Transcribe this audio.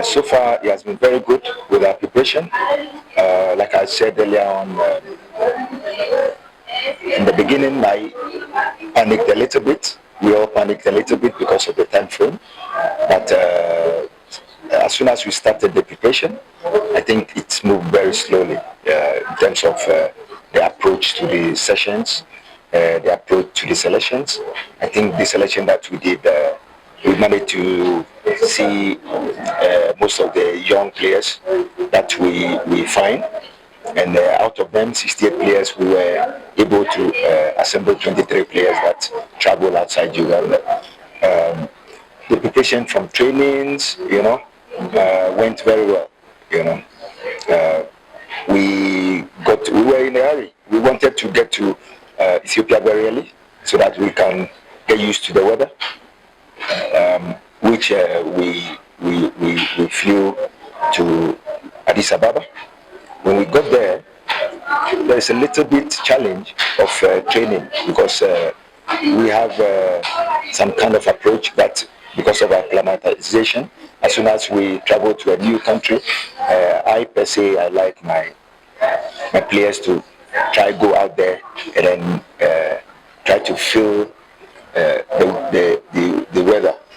So far, it has been very good with our preparation. Like I said earlier on, in the beginning, I panicked a little bit. We all panicked a little bit because of the time frame. But as soon as we started the preparation, I think it's moved very slowly in terms of the approach to the sessions, the approach to the selections. I think the selection that we did, we managed to see most of the young players that we find. And out of them, 68 players, we were able to assemble 23 players that travel outside Uganda. The preparation from trainings, went very well. We were in a hurry. We wanted to get to Ethiopia very early so that we can get used to the weather, which we flew to Addis Ababa. When we got there, there's a little bit challenge of training because we have some kind of approach that because of our acclimatization, as soon as we travel to a new country, I like my players to try go out there and then try to feel the weather